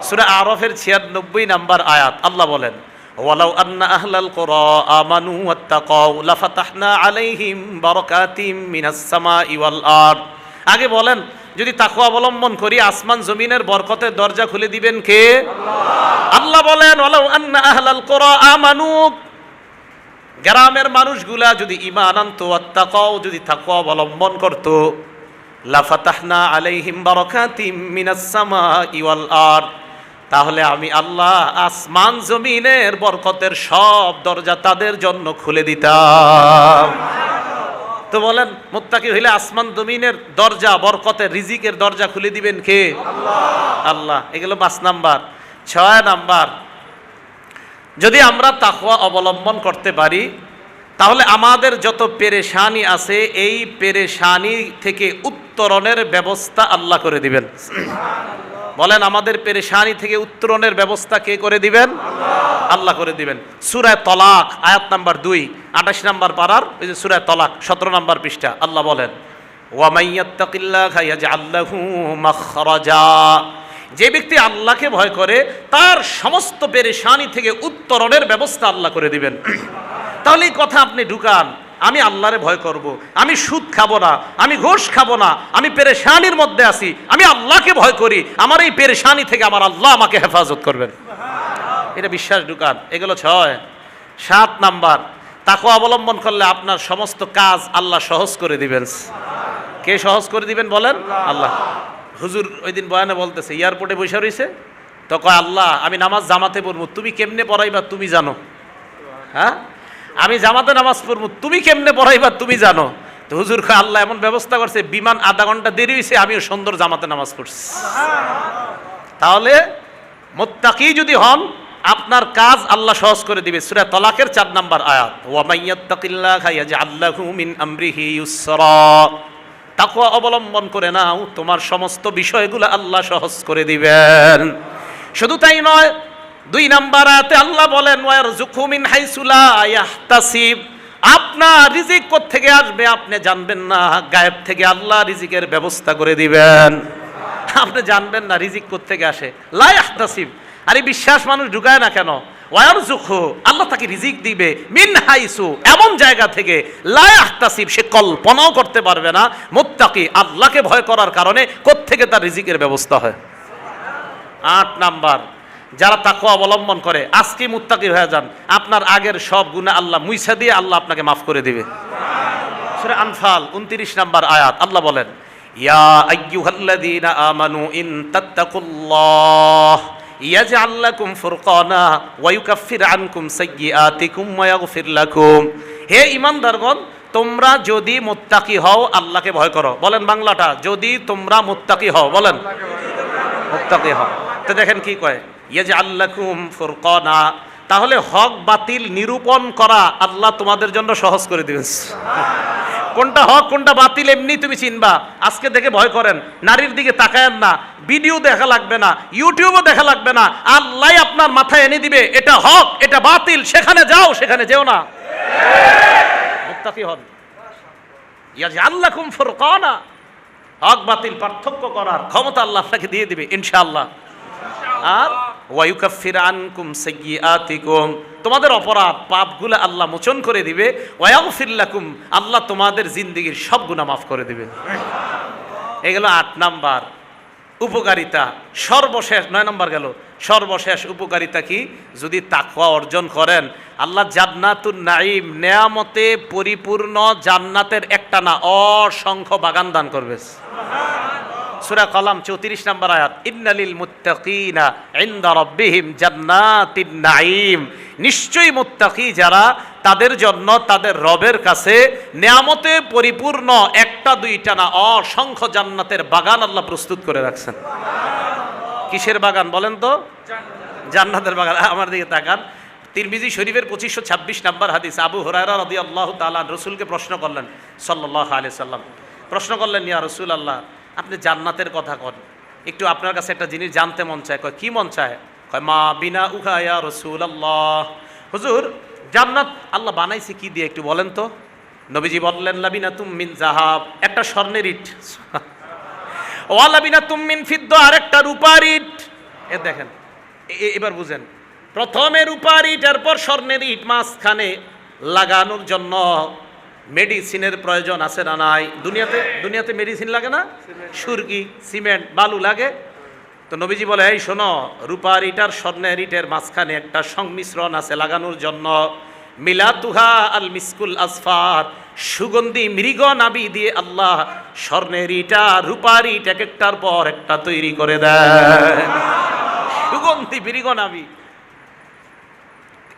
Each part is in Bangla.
সূরা আরাফের ৯৬ নম্বর আয়াত আল্লাহ বলেন, ওয়ালাউ আন্না আহলাল কুরা আমানু ওয়াত্তাকাউ লাফাতাহনা আলাইহিম বারাকাতিম মিনাস সামাই ওয়াল আরদ। আগে বলেন, যদি তাকওয়া অবলম্বন করি আসমান জমিনের বরকতের দরজা খুলে দিবেন কে? আল্লাহ। আল্লাহ বলেন, ওয়ালাউ আন্না আহলাল কুরা আমানু, গ্রামের মানুষগুলা যদি ঈমান আনতো, ওয়াত্তাকাউ যদি তাকওয়া অবলম্বন করত, লাফাতাহনা আলাইহিম বারাকাতিম মিনাস সামাই ওয়াল আরদ, তাহলে আমি আল্লাহ আসমান জমিনের বরকতের সব দরজা তাদের জন্য খুলে দিতাম। তো বলেন, মুত্তাকি হইলে আসমান জমিনের দরজা, বরকতের রিজিকের দরজা খুলে দিবেন কে? আল্লাহ। আল্লাহ। এগুলো ৫ নাম্বার। ৬ নাম্বার, যদি আমরা তাকওয়া অবলম্বন করতে পারি তাহলে আমাদের যত পেরেশানি আছে এই পেরেশানি থেকে উত্তরণের ব্যবস্থা আল্লাহ করে দিবেন। বলেন, আমাদের পেরেশানি থেকে উত্তরণের ব্যবস্থা কে করে দিবেন? আল্লাহ করে দিবেন। সূরা তলাক আয়াত নাম্বার ২, ২৮ নাম্বার পারার ওই যে সূরা তলাক ১৭ নাম্বার পৃষ্ঠা আল্লাহ বলেন, ওয়া মাইয়াত্তাকিল্লাহা ইয়াজআল লাহু মাখরাজা, যে ব্যক্তি আল্লাহকে ভয় করে তার সমস্ত পেরেশানি থেকে উত্তরণের ব্যবস্থা আল্লাহ করে দিবেন। তাহলে এই কথা আপনি ঢুকান, আমি আল্লাহরে ভয় করব, আমি সুদ খাবো না, আমি ঘুষ খাবো না, আমি পেরেশানির মধ্যে আছি, আমি আল্লাহকে ভয় করি, আমার এই পেরেশানি থেকে আমার আল্লাহ আমাকে হেফাজত করবেন। এটা বিশ্বাস ঢুকান। এগুলো ৬। ৭ নাম্বার, তাকওয়া অবলম্বন করলে আপনার সমস্ত কাজ আল্লাহ সহজ করে দিবেন। কে সহজ করে দিবেন বলেন? আল্লাহ। হুজুর ওই দিন বয়ানে বলতেছে, এয়ারপোর্টে বসে রয়েছে, তো কয় আল্লাহ আমি নামাজ জামাতে পড়বো, তুমি কেমনে পড়াইবা তুমি জানো। হ্যাঁ, আমি জামাতে নামাজ পড়বো, তুমি কেমনে পড়াইবা তুমি জানো। তো হুজুর কয় আল্লাহ এমন ব্যবস্থা করছে, বিমান আধা ঘন্টা দেরি হয়েছে, আমিও সুন্দর জামাতে নামাজ পড়ছি। তাহলে মুত্তাকি যদি হন আপনার কাজ আল্লাহ সহজ করে দিবে। সূরা তলাকের ৪ নাম্বার আয়াত, ওয়া মাইয়াত্তাকিল্লাহা ইয়াজআল লাহু মিন আমরিহি ইউসরা, তাকওয়া অবলম্বন করে নাও, তোমার সমস্ত বিষয়গুলো আল্লাহ সহজ করে দিবেন। শুধু তাই নয়, ২ নাম্বার আয়াতে আল্লাহ বলেন, ওয়ারযুকহু মিন হাইসু লা ইয়াহতাসিব, আপনার রিজিক কোত্থেকে আসবে আপনি জানবেন না, গায়েব থেকে আল্লাহ রিজিকের ব্যবস্থা করে দিবেন। আপনি জানবেন না রিজিক কোত্থেকে আসে। লা ইয়াহতাসিব, আরে বিশ্বাস মানুষ ঢুকায় না কেন? ওয়ারযুকহু, আল্লাহ তাকে রিজিক দিবে, মিন হাইসু, এমন জায়গা থেকে, লা ইয়াহতাসিব, সে কল্পনাও করতে পারবে না। মুত্তাকি আল্লাহকে ভয় করার কারণে কোত্থেকে তার রিজিকের ব্যবস্থা হয়। ৮ নাম্বার, যারা তাকওয়া অবলম্বন করে আজকে মুত্তাকি হয়ে যান, আপনার আগের সব গুনাহ আল্লাহ মুইছা দিয়ে আল্লাহ আপনাকে মাফ করে দিবে। সূরা আনফাল ২৯ নাম্বার আয়াত আল্লাহ বলেন, ইয়া আইয়ুহাল্লাযীনা আমানু ইন তাত্তাকুল্লাহ ইয়াজআল লাকুম ফুরকানা ওয়া ইউকাফির আনকুম সাইয়্যাতিকুম ওয়া ইয়াগফির লাকুম, হে ঈমানদারগণ তোমরা যদি মুত্তাকি হও, আল্লাহকে ভয় করো। বলেন বাংলাটা, যদি তোমরা মুত্তাকি হও, বলেন মুত্তাকি হও। তো দেখেন কি কয়, ইয়াজআল লাকুম ফুরকানা, তাহলে হক বাতিল নিরূপণ করা আল্লাহ তোমাদের জন্য সহজ করে দিবেন। কোনটা হক কোনটা বাতিল এমনি তুমি চিনবা। আজকে দেখে ভয় করেন, নারীর দিকে তাকায়েন না, ভিডিও দেখা লাগবে না, ইউটিউবও দেখা লাগবে না, আল্লাহ আপনার মাথায় এনে দিবে এটা হক এটা বাতিল, সেখানে যাও সেখানে যেও না। মুত্তাকি হন। ইয়াজআল লাকুম ফুরকানা, হক বাতিল পার্থক্য করার ক্ষমতা আল্লাহ আপনাকে দিয়ে দিবে ইনশাআল্লাহ। আর ওয়া ইউকাফির আনকুম সাইয়্যাতিকুম, তোমাদের অপরাধ পাপগুলো আল্লাহ মোচন করে দিবে। ওয়া ইয়াগফির লাকুম, আল্লাহ তোমাদের জিন্দেগীর সব গুনাহ মাফ করে দিবে। এগুলো ৮ নাম্বার উপকারিতা। সর্বশেষ ৯ নাম্বার গেল, সর্বশেষ উপকারিতা কি? যদি তাকওয়া অর্জন করেন আল্লাহ জান্নাতুন নাঈম, নেয়ামতে পরিপূর্ণ জান্নাতের একটা না অসংখ্য বাগান দান করবে। সূরা কলাম ৩৪ নম্বর আয়াত, ইন্নালিল মুত্তাকিনা ইনদা রাব্বিহিম জান্নাতিন নাঈম, নিশ্চয়ই মুত্তাকি যারা তাদের জন্য তাদের রবের কাছে নেয়ামতে পরিপূর্ণ একটা দুইটা না অসংখ্য জান্নাতের বাগান আল্লাহ প্রস্তুত করে রাখছেন। কিসের বাগান বলেন তো? জান্নাতের বাগান। আমার দিকে তাকান, তিরমিজি শরীফের ২৫২৬ নম্বর হাদিস, আবু হুরায়রা রাদিয়াল্লাহু তাআলা রাসূলকে প্রশ্ন করলেন সাল্লাল্লাহু আলাইহি সাল্লাম, প্রশ্ন করলেন, ইয়া রাসূলুল্লাহ আপনি জান্নাতের কথা কন, একটু আপনার কাছে একটা জিনিস জানতে মন চায়। কয় কি মন চায়? কয় মা বিনা উহা ইয়া রাসূলুল্লাহ, হুজুর জান্নাত আল্লাহ বানাইছে কি দিয়ে একটু বলেন তো। নবীজি বললেন লাবিনাতুম মিন যাহাব, একটা স্বর্ণের ইট, ওয়া লাবিনাতুম মিন ফিদ্দা, আরেকটা রূপার ইট। এ দেখেন, এবার বুঝেন, প্রথমে রূপার ইট, এরপর স্বর্ণের ইট, মাঝখানে লাগানোর জন্য মেডিসিনের প্রয়োজন আছে না নাই? দুনিয়াতে মেডিসিন লাগে না? সুরকি, সিমেন্ট, বালু লাগে। তো নবীজি বলে, এই শোনো, রূপার ইট আর স্বর্ণের ইটের মাঝখানে একটা সংমিশ্রণ আছে লাগানোর জন্য, মিলাতুহা আল মিসকুল আসফার, সুগন্ধি মৃগ নাবি দিয়ে আল্লাহ স্বর্ণের ইটা রূপার ইট এক একটার পর একটা তৈরি করে দেয়, সুগন্ধি মৃগ নাবি।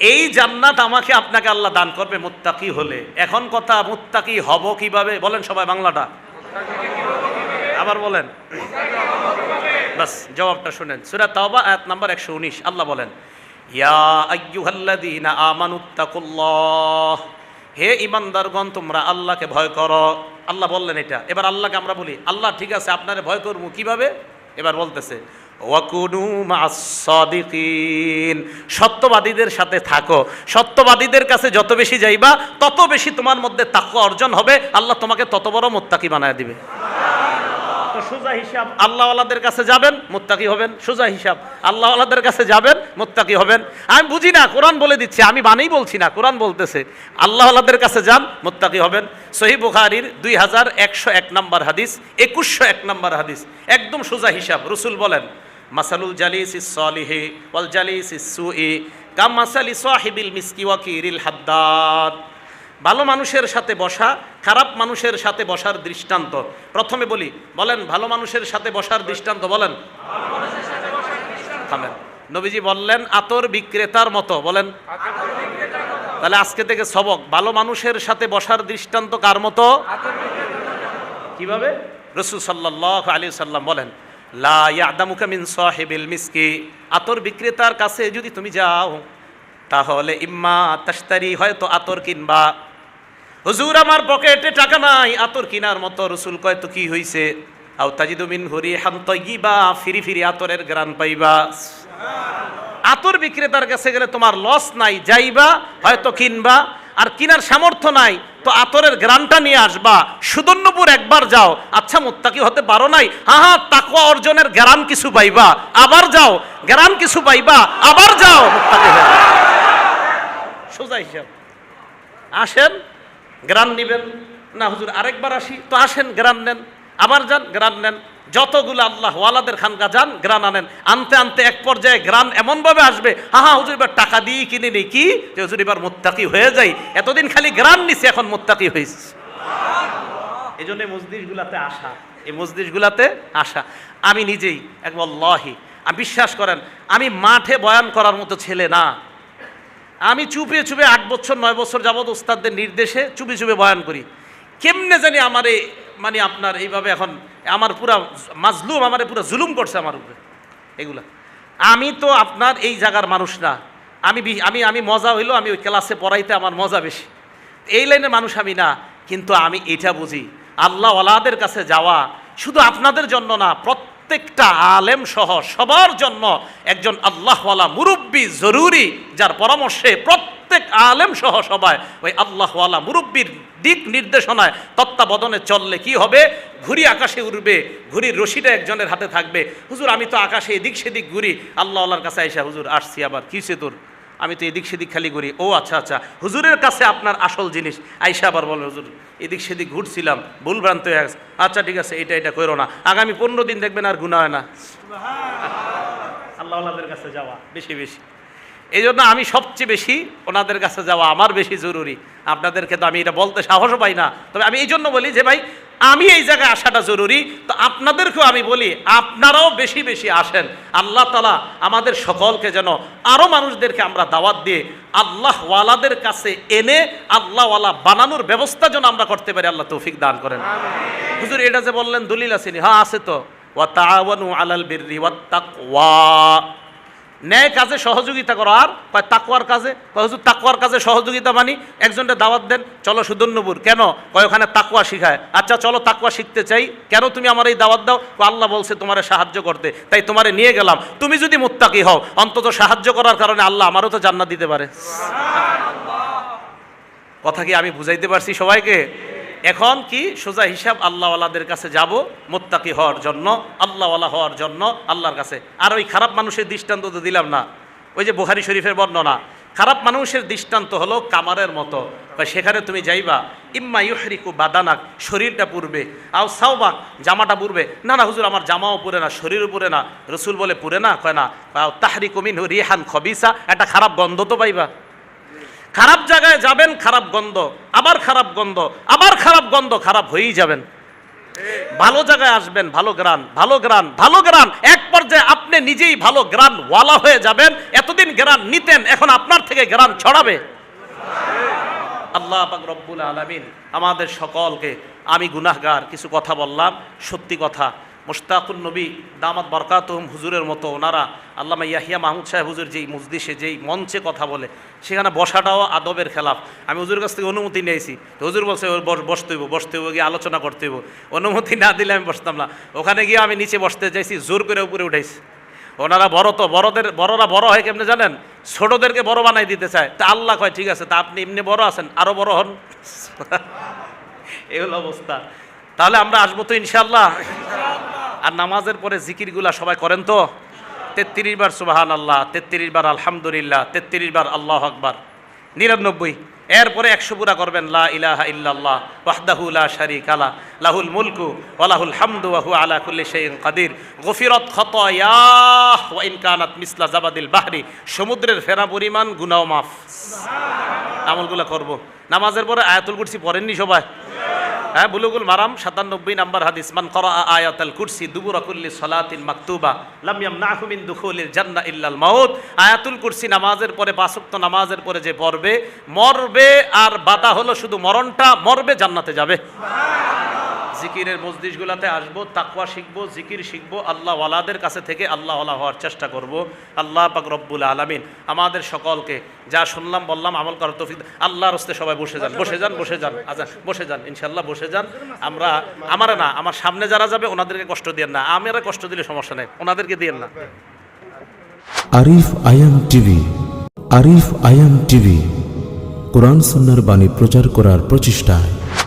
এই জান্নাত আমাকে আপনাকে আল্লাহ দান করবে মুত্তাকি হলে। এখন কথা, মুত্তাকি হব কিভাবে? বলেন সবাই বাংলাটা, আবার বলেন, বাস জবাবটা শুনেন। সূরা তাওবা আয়াত নাম্বার 119, আল্লাহ বলেন, ইয়া আইয়ুহাল্লাযীনা আমানুত্তাকুল্লাহ, হে ঈমানদারগণ তোমরা আল্লাহকে ভয় করো। আল্লাহ বললেন এটা। এবার আল্লাহকে আমরা বলি, আল্লাহ ঠিক আছে আপনারে ভয় করবো কিভাবে? এবার বলতেছে, ওয়াকুনু মা'আস সাদিকিন, সত্যবাদীদের সাথে থাকো। সত্যবাদীদের কাছে যত বেশি যাইবা তত বেশি তোমার মধ্যে তাকওয়া অর্জন হবে, আল্লাহ তোমাকে তত বড় মুত্তাকি বানায় দিবে। সোজা হিসাব, আল্লাহওয়ালাদের কাছে যাবেন মুত্তাকি হবেন। সোজা হিসাব, আল্লাহওয়ালাদের কাছে যাবেন মুত্তাকি হবেন। আমি বুঝি না, কোরআন বলে দিচ্ছে, আমি বানাই বলছি না, কোরআন বলতেছে আল্লাহওয়ালাদের কাছে যান মুত্তাকি হবেন। সহিহ বুখারীর 2101 নম্বর হাদিস, 2101 নম্বর হাদিস, একদম সোজা হিসাব। রাসূল বলেন, মাসালুল জালিসিস সালিহি ওয়াল জালিসিস সুই কামাসালি সাহিবিল মিসকি ওয়া কিরিল হাদ্দাদ। ভালো মানুষের সাথে বসা, খারাপ মানুষের সাথে বসার দৃষ্টান্ত। প্রথমে বলি, বলেন ভালো মানুষের সাথে বসার দৃষ্টান্ত বলেন। থামেন, নবীজি বললেন আতর বিক্রেতার মতো, বলেন। তাহলে আজকে থেকে সবক, ভালো মানুষের সাথে বসার দৃষ্টান্ত কার মতো? কিভাবে? রাসূল সাল্লাল্লাহু আলাইহি সাল্লাম বলেন, লা ইয়াদামুকা মিন সাহিবিল মিসকি, আতর বিক্রেতার কাছে যদি তুমি যাও তাহলে ইম্মা তাশতারি, হয়তো আতর কিনবা। হুজুর আমার পকেটে টাকা নাই আতর কেনার মতো। রাসূল কয় তো কি হইছে? আও তাজিদু মিন রিহান তাইয়্যিবা, ফিরি ফিরি আতরের ঘ্রাণ পাইবা। আতর বিক্রেতার কাছে গেলে তোমার লস নাই, যাইবা হয়তো কিনবা, আর কিনার সামর্থ্য নাই তো আতরের ঘ্রাণটা নিয়ে আসবা। সুদর্ণপুর একবার যাও, আচ্ছা মুত্তাকি হতে পারো নাই, হ্যাঁ তাকওয়া অর্জনের ঘ্রাণ কিছু পাইবা, আবার যাও ঘ্রাণ কিছু পাইবা, আবার যাও মুত্তাকি হয়ে। সোজা হিসাব। আসেন গ্রান নিবেন না, হুজুর আরেকবার আসি, তো আসেন গ্রান নেন, আবার যান গ্রান নেন। যতগুলো আল্লাহ ওয়ালাদের খানকা যান গ্রান আনেন, আনতে আনতে এক পর্যায়ে গ্রান এমনভাবে আসবে, হ্যাঁ হুজুর এবার টাকা দিয়ে কিনে নেই কি, যে হুজুর এবার মুত্তাকি হয়ে যাই, এতদিন খালি গ্রান নিছে এখন মুত্তাকি হয়েছে। এই জন্য মজলিসগুলাতে আসা, এই মজলিসগুলাতে আসা। আমি নিজেই এক আল্লাহি, আমি বিশ্বাস করেন আমি মাঠে বয়ান করার মতো ছেলে না। আমি চুপে চুপে 8 বছর 9 বছর যাবৎ ওস্তাদদের নির্দেশে চুপে চুপে বয়ান করি। কেমনে জানি আমার মানে আপনার এইভাবে এখন আমার পুরা মাজলুম, আমার পুরা জুলুম করছে আমার উপরে এগুলা। আমি তো আপনার এই জায়গার মানুষ না। আমি মজা হইলো, আমি ওই ক্লাসে পড়াইতে আমার মজা বেশি, এই লাইনের মানুষ আমি না। কিন্তু আমি এটা বুঝি, আল্লাহ ওয়ালাদের কাছে যাওয়া শুধু আপনাদের জন্য না, প্রত্যেকটা আলেম সহ সবার জন্য একজন আল্লাহওয়ালা মুরব্বী জরুরি, যার পরামর্শে প্রত্যেক আলেম সহ সবাই ওই আল্লাহওয়ালা মুরব্বীর দিক নির্দেশনায় তত্ত্বাবধানে চললে কি হবে, ঘুড়ি আকাশে উড়বে, ঘুড়ির রশিটা একজনের হাতে থাকবে। হুজুর আমি তো আকাশে এদিক সেদিক ঘুরি, আল্লাহওয়ালার কাছে আইসা হুজুর আসছি, আবার কিসে তোর, আমি তো এদিক সেদিক খালি ঘুরি। ও আচ্ছা আচ্ছা, হুজুরের কাছে আপনার আসল জিনিস। আইসা আবার বলে হুজুর এদিক সেদিক ঘুরছিলাম, ভুলভ্রান্ত হয়ে গেছে। আচ্ছা ঠিক আছে, এটা করো না, আগামী 15 দিন দেখবেন আর গুনাহ হয় না। আল্লাহওয়ালাদের কাছে যাওয়া বেশি বেশি, এই জন্য আমি সবচেয়ে বেশি ওনাদের কাছে যাওয়া আমার বেশি জরুরি। আপনাদেরকে তো আমি এটা বলতে সাহসও পাই না, তবে আমি এই জন্য বলি যে ভাই আমি এই জায়গায় আসাটা জরুরি। তো আপনাদেরকেও আমি বলি আপনারাও বেশি বেশি আসেন। আল্লাহ তাআলা আমাদের সকলকে যেন আরও মানুষদেরকে আমরা দাওয়াত দিয়ে আল্লাহওয়ালাদের কাছে এনে আল্লাহওয়ালা বানানোর ব্যবস্থা যেন আমরা করতে পারি, আল্লাহ তৌফিক দান করেন। হুজুর এটা যে বললেন দলিল আসেনি, হ্যাঁ আছে তো, ওয়া তাআওয়ানু আলাল বিররি ওয়াত তাকওয়া, ন্যায় কাজে সহযোগিতা করো। আর কয় তাকওয়ার কাজে, হুজুর তাকওয়ার কাজে সহযোগিতা মানি একজনকে দাওয়াত দেন, চলো সুদর্ণপুর, কেন কয় ওখানে তাকওয়া শিখায়। আচ্ছা চলো তাকওয়া শিখতে চাই, কেন তুমি আমার এই দাওয়াত দাও? আল্লাহ বলছে তোমারে সাহায্য করতে, তাই তোমারে নিয়ে গেলাম। তুমি যদি মুত্তাকি হও অন্তত সাহায্য করার কারণে আল্লাহ আমারও তো জান্নাত দিতে পারে। কথা কি আমি বুঝাইতে পারছি সবাইকে? এখন কি সোজা হিসাব আল্লাহওয়ালাদের কাছে যাব মুত্তাকি হওয়ার জন্য, আল্লাহওয়ালা হওয়ার জন্য আল্লাহর কাছে। আর ওই খারাপ মানুষের দৃষ্টান্ত তো দিলাম না, ওই যে বুখারী শরীফের বর্ণনা, খারাপ মানুষের দৃষ্টান্ত হলো কামারের মতো, সেখানে তুমি যাইবা ইম্মা ইউহরিকু বাদানাক, শরীরটা পুড়বে, আও সাওবাক, জামাটা পুড়বে, না না হুজুর আমার জামাও পুড়ে না, শরীরও পুড়ে না। রসুল বলে পুড়ে না, কয় না, আও তাহরিকু মিনহু রিহান খবিসা, একটা খারাপ গন্ধ তো পাইবা। খারাপ জায়গায় যাবেন, খারাপ গন্ধ, আবার খারাপ গন্ধ, আবার খারাপ গন্ধ, খারাপ হয়েই যাবেন। ভালো জায়গায় আসবেন, ভালো গ্রান, ভালো গ্রান, ভালো গ্রান, এক পর্যায়ে আপনি নিজেই ভালো গ্রান ওয়ালা হয়ে যাবেন। এতদিন গ্রান নিতেন, এখন আপনার থেকে গ্রান ছড়াবে। আল্লাহ পাক রব্বুল আলামিন আমাদের সকলকে, আমি গুনাহগার, কিছু কথা বললাম সত্যি কথা, মুশতাকুন নবী দামাত বরকাতুহুম হুজুরের মতো ওনারা, আল্লামা ইয়াহিয়া মাহমুদ সাহেব হুজুর যেই মজলিসে যেই মঞ্চে কথা বলে, সেখানে বসাটাও আদবের খেলাফ। আমি হুজুরের কাছ থেকে অনুমতি নিয়েছি, তো হুজুর বলছে বসতে হইব, গিয়ে আলোচনা করতে হইব। অনুমতি না দিলে আমি বসতাম না। ওখানে গিয়ে আমি নিচে বসতে চাইছি, জোর করে উপরে উঠাইছি। ওনারা বড় তো, বড়রা বড় হয় কেমনে জানেন, ছোটদেরকে বড় বানাই দিতে চায়। তা আল্লাহ কয় ঠিক আছে, তা আপনি এমনি বড় আছেন, আরো বড় হন। এই হলো অবস্থা। তাহলে আমরা আসবো তো ইনশাআল্লাহ। আর নামাজের পরে জিকিরগুলা সবাই করেন তো, 33 বার সুবহানাল্লাহ, 33 বার আলহামদুলিল্লাহ, 33 বার আল্লাহু আকবার, 99। এরপরে 100 পুরা করবেন লা ইলাহা ইল্লাল্লাহ ওয়াহদাহু লা শারীকা লা লাহুল মুলকু ওয়া লাহুল হামদু ওয়া হুয়া আলা কুল্লি শাইইন কাদির গফিরাত খাতায়াহ ওয়া ইন কানাত মিসলা জাবাদিল বাহরি, সমুদ্রের ফেনা পরিমাণ গুনাহ মাফ। আমলগুলো করব। নামাজের পরে আয়াতুল কুরসি পড়েননি সবাই? হ্যাঁ, বুলুগুল মারাম 97 নম্বর হাদিস, মান করা আয়াতুল কুরসি দুবুরা কুল্লি সালাতিন মাকতুবা লাম ইয়ামনাহু মিন দুখুলিল জান্নাহ ইল্লাল মাউত। আয়াতুল কুরসি নামাজের পরে, 5 ওয়াক্ত নামাজের পরে যে পড়বে, মরবে, আর বাধা হলো শুধু মরণটা, মরবে জান্নাতে যাবে। জিকিরের মজলিসগুলোতে আসবো, তাকওয়া শিখবো, জিকির শিখবো, আল্লাহ ওয়ালাদের কাছে থেকে আল্লাহ ওয়ালা হওয়ার চেষ্টা করব। আল্লাহ পাক রব্বুল আলামিন আমাদের সকলকে যা শুনলাম বললাম আমল করার তৌফিক। আল্লাহর রাস্তায় সবাই বসে যান, বসে যান, বসে যান, আচ্ছা বসে যান, ইনশাআল্লাহ বসে যান। আমার সামনে যারা যাবে ওনাদেরকে কষ্ট দিয়েন না, আমরা কষ্ট দিলে সমস্যা নেই, ওনাদেরকে দিয়েন না। আরিফ আয়াম টিভি, আরিফ আয়াম টিভি, কোরআন সুন্নাহর বাণী প্রচার করার প্রচেষ্টায়